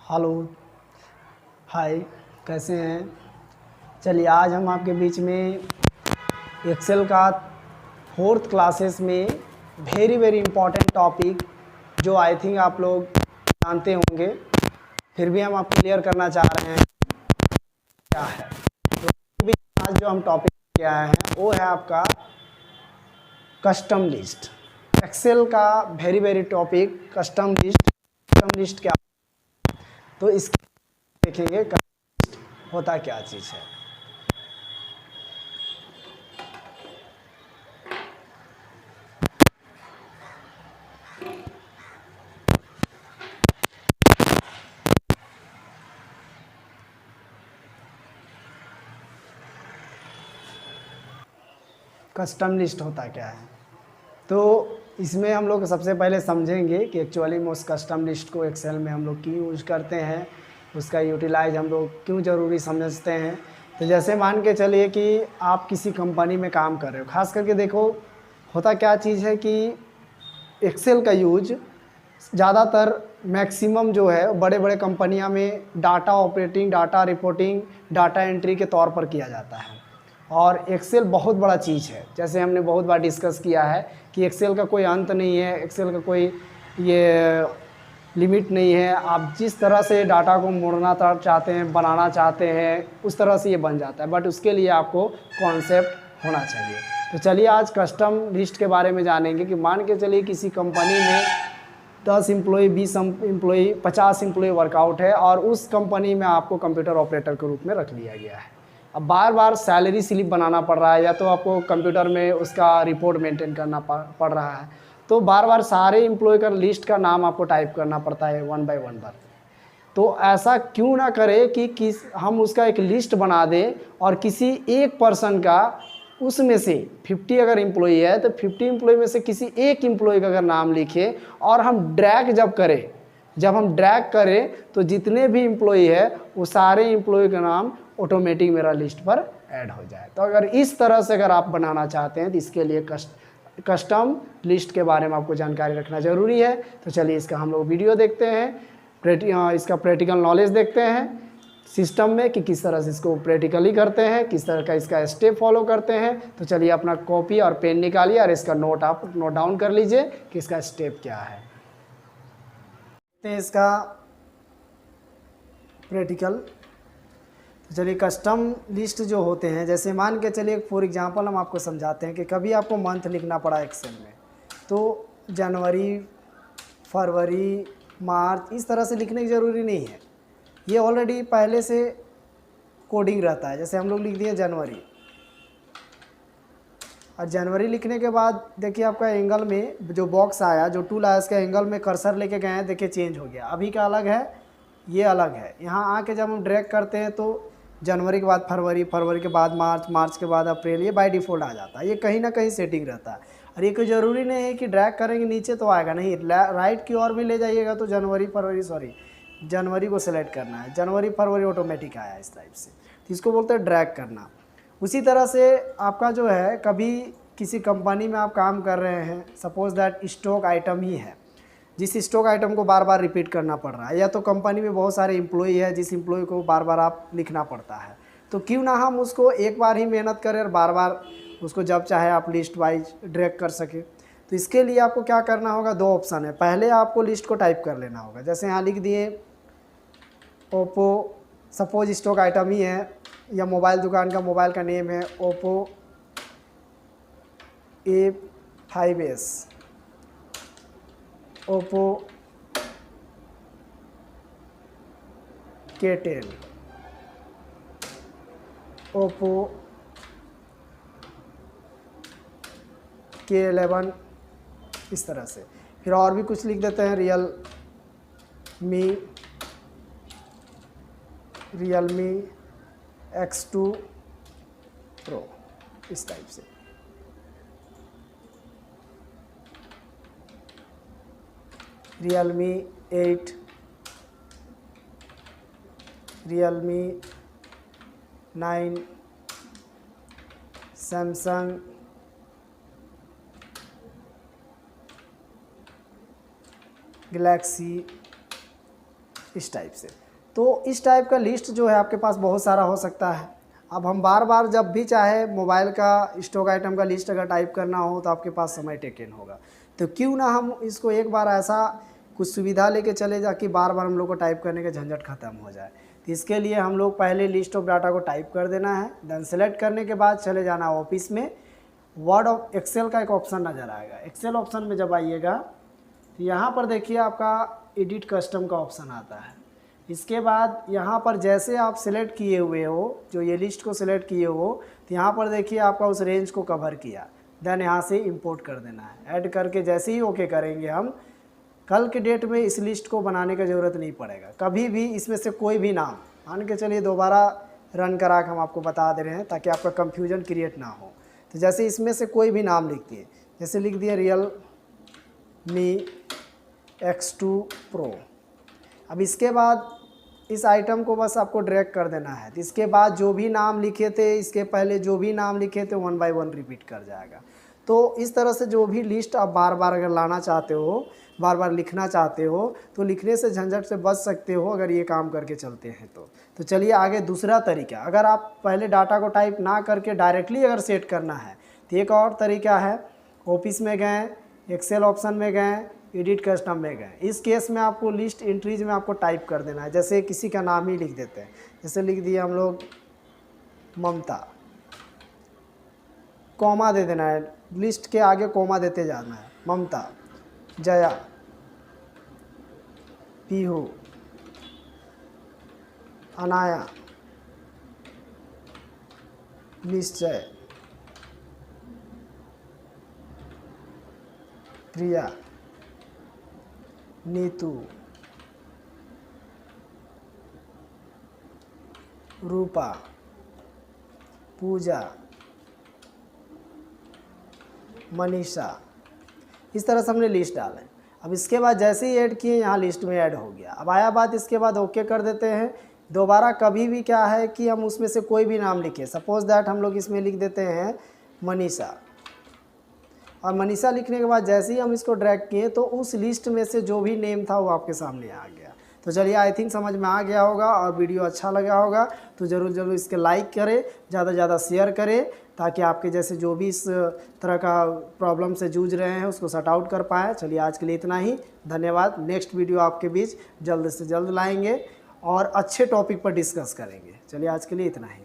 Hello. हाय। कैसे हैं? चलिए आज हम आपके बीच में एक्सेल का फोर्थ क्लासेस में वेरी वेरी इम्पॉर्टेंट टॉपिक जो आई थिंक आप लोग जानते होंगे, फिर भी हम आप क्लियर करना चाह रहे हैं क्या है। तो आज जो हम टॉपिक लेके आए हैं वो है आपका कस्टम लिस्ट। एक्सेल का very very topic custom list. Custom list क्या, तो इसके देखेंगे होता क्या चीज़ है। कस्टम लिस्ट होता क्या है, तो इसमें हम लोग सबसे पहले समझेंगे कि एक्चुअली में उस कस्टम लिस्ट को एक्सेल में हम लोग क्यों यूज़ करते हैं, उसका यूटिलाइज हम लोग क्यों ज़रूरी समझते हैं। तो जैसे मान के चलिए कि आप किसी कंपनी में काम कर रहे हो, ख़ास करके देखो होता क्या चीज़ है कि एक्सेल का यूज ज़्यादातर मैक्सिमम जो है बड़े बड़े कंपनियां में data operating, data reporting, data entry के तौर पर किया जाता है। और एक्सेल बहुत बड़ा चीज़ है, जैसे हमने बहुत बार डिस्कस किया है कि एक्सेल का कोई अंत नहीं है, एक्सेल का कोई ये लिमिट नहीं है। आप जिस तरह से डाटा को मोड़ना चाहते हैं, बनाना चाहते हैं, उस तरह से ये बन जाता है, बट उसके लिए आपको कॉन्सेप्ट होना चाहिए। तो चलिए आज कस्टम लिस्ट के बारे में जानेंगे कि मान के चलिए किसी कंपनी में 10 एम्प्लॉय, 20 एम्प्लॉय, 50 एम्प्लॉय वर्कआउट है और उस कंपनी में आपको कंप्यूटर ऑपरेटर के रूप में रख लिया गया है। अब बार बार सैलरी स्लिप बनाना पड़ रहा है या तो आपको कंप्यूटर में उसका रिपोर्ट मेंटेन करना पड़ रहा है, तो बार बार सारे एम्प्लॉय का लिस्ट का नाम आपको टाइप करना पड़ता है वन बाय वन बार। तो ऐसा क्यों ना करें कि हम उसका एक लिस्ट बना दें और किसी एक पर्सन का उसमें से 50 अगर एम्प्लॉई है तो 50 एम्प्लॉई में से किसी एक एम्प्लॉई का अगर नाम लिखें और हम जब हम ड्रैग करें तो जितने भी एम्प्लॉई है वो सारे एम्प्लॉई का नाम ऑटोमेटिक मेरा लिस्ट पर ऐड हो जाए। तो अगर इस तरह से अगर आप बनाना चाहते हैं तो इसके लिए कस्टम लिस्ट के बारे में आपको जानकारी रखना ज़रूरी है। तो चलिए इसका हम लोग वीडियो देखते हैं, इसका प्रैक्टिकल नॉलेज देखते हैं सिस्टम में कि किस तरह से इसको प्रैक्टिकली करते हैं, किस तरह का इसका स्टेप फॉलो करते हैं। तो चलिए अपना कॉपी और पेन निकालिए और इसका नोट आप नोट डाउन कर लीजिए कि इसका स्टेप क्या है। तो इसका प्रैक्टिकल, तो चलिए कस्टम लिस्ट जो होते हैं, जैसे मान के चलिए फॉर एग्जांपल हम आपको समझाते हैं कि कभी आपको मंथ लिखना पड़ा एक्सेल में, तो जनवरी, फरवरी, मार्च इस तरह से लिखने की ज़रूरी नहीं है, ये ऑलरेडी पहले से कोडिंग रहता है। जैसे हम लोग लिख दिए जनवरी, और जनवरी लिखने के बाद देखिए आपका एंगल में जो बॉक्स आया, जो टूल आया, इसका एंगल में कर्सर लेके गए हैं, देखिए चेंज हो गया, अभी का अलग है, ये अलग है। यहाँ आके जब हम ड्रैग करते हैं तो जनवरी के बाद फरवरी, फरवरी के बाद मार्च, मार्च के बाद अप्रैल, ये बाय डिफ़ॉल्ट आ जाता है। ये कहीं ना कहीं सेटिंग रहता है, और ये कोई ज़रूरी नहीं है कि ड्रैग करेंगे नीचे तो आएगा, नहीं, राइट की ओर भी ले जाइएगा तो जनवरी को सिलेक्ट करना है, जनवरी फरवरी ऑटोमेटिक आया इस टाइप से, तो इसको बोलते हैं ड्रैग करना। उसी तरह से आपका जो है कभी किसी कंपनी में आप काम कर रहे हैं, सपोज़ दैट स्टॉक आइटम ही है, जिस स्टॉक आइटम को बार बार रिपीट करना पड़ रहा है, या तो कंपनी में बहुत सारे एम्प्लॉई है जिस एम्प्लॉय को बार बार आप लिखना पड़ता है, तो क्यों ना हम उसको एक बार ही मेहनत करें और बार बार उसको जब चाहे आप लिस्ट वाइज ड्रैग कर सके। तो इसके लिए आपको क्या करना होगा, दो ऑप्शन है। पहले आपको लिस्ट को टाइप कर लेना होगा, जैसे यहाँ लिख दिए ओप्पो, सपोज स्टॉक आइटम ही है, या मोबाइल दुकान का मोबाइल का नेम है Oppo A5s, Oppo K10, Oppo K11, इस तरह से। फिर और भी कुछ लिख देते हैं, रियलमी X2 Pro, इस टाइप से। रियलमी 8, रियलमी 9, सैमसंग गैलेक्सी इस टाइप से। तो इस टाइप का लिस्ट जो है आपके पास बहुत सारा हो सकता है। अब हम बार बार जब भी चाहे मोबाइल का स्टॉक आइटम का लिस्ट अगर टाइप करना हो तो आपके पास समय टेकन होगा। तो क्यों ना हम इसको एक बार ऐसा कुछ सुविधा लेके चले जा कि बार बार हम लोग को टाइप करने का झंझट ख़त्म हो जाए। तो इसके लिए हम लोग पहले लिस्ट ऑफ डाटा को टाइप कर देना है, देन सेलेक्ट करने के बाद चले जाना ऑफिस में। वर्ड ऑफ एक्सेल का एक ऑप्शन नज़र आएगा। एक्सेल ऑप्शन में जब आइएगा तो यहाँ पर देखिए आपका एडिट कस्टम का ऑप्शन आता है। इसके बाद यहाँ पर जैसे आप सिलेक्ट किए हुए हो, जो ये लिस्ट को सिलेक्ट किए हो, तो यहाँ पर देखिए आपका उस रेंज को कवर किया, देन यहाँ से इंपोर्ट कर देना है। ऐड करके जैसे ही ओके करेंगे हम, कल के डेट में इस लिस्ट को बनाने का ज़रूरत नहीं पड़ेगा। कभी भी इसमें से कोई भी नाम मान के चलिए, दोबारा रन करा के हम आपको बता दे रहे हैं ताकि आपका कन्फ्यूजन क्रिएट ना हो। तो जैसे इसमें से कोई भी नाम लिख दिए, जैसे लिख दिए Realme X2 Pro। अब इसके बाद इस आइटम को बस आपको ड्रैग कर देना है। तो इसके बाद जो भी नाम लिखे थे, इसके पहले जो भी नाम लिखे थे, 1 बाय 1 रिपीट कर जाएगा। तो इस तरह से जो भी लिस्ट आप बार बार अगर लाना चाहते हो, बार बार लिखना चाहते हो, तो लिखने से झंझट से बच सकते हो अगर ये काम करके चलते हैं तो चलिए आगे दूसरा तरीका। अगर आप पहले डाटा को टाइप ना करके डायरेक्टली अगर सेट करना है तो एक और तरीका है। ऑफिस में गए, एक्सेल ऑप्शन में गए, एडिट कस्टम में गए। इस केस में आपको लिस्ट एंट्रीज में आपको टाइप कर देना है। जैसे किसी का नाम ही लिख देते हैं, जैसे लिख दिए हम लोग ममता, कॉमा दे देना है, लिस्ट के आगे कॉमा देते जाना है। ममता, जया, पीहू, अनाया, निश्चय, प्रिया, नीतू, रूपा, पूजा, मनीषा। इस तरह से हमने लिस्ट डाला है। अब इसके बाद जैसे ही ऐड किए, यहाँ लिस्ट में ऐड हो गया। अब आया बात, इसके बाद ओके कर देते हैं। दोबारा कभी भी क्या है कि हम उसमें से कोई भी नाम लिखें, सपोज दैट हम लोग इसमें लिख देते हैं मनीषा, और मनीषा लिखने के बाद जैसे ही हम इसको ड्रैग किए तो उस लिस्ट में से जो भी नेम था वो आपके सामने आ गया। तो चलिए, आई थिंक समझ में आ गया होगा और वीडियो अच्छा लगा होगा तो ज़रूर इसके लाइक करें, ज़्यादा से ज़्यादा शेयर करें, ताकि आपके जैसे जो भी इस तरह का प्रॉब्लम से जूझ रहे हैं उसको सॉर्ट आउट कर पाएँ। चलिए, आज के लिए इतना ही, धन्यवाद। नेक्स्ट वीडियो आपके बीच जल्द से जल्द लाएंगे और अच्छे टॉपिक पर डिस्कस करेंगे। चलिए, आज के लिए इतना ही।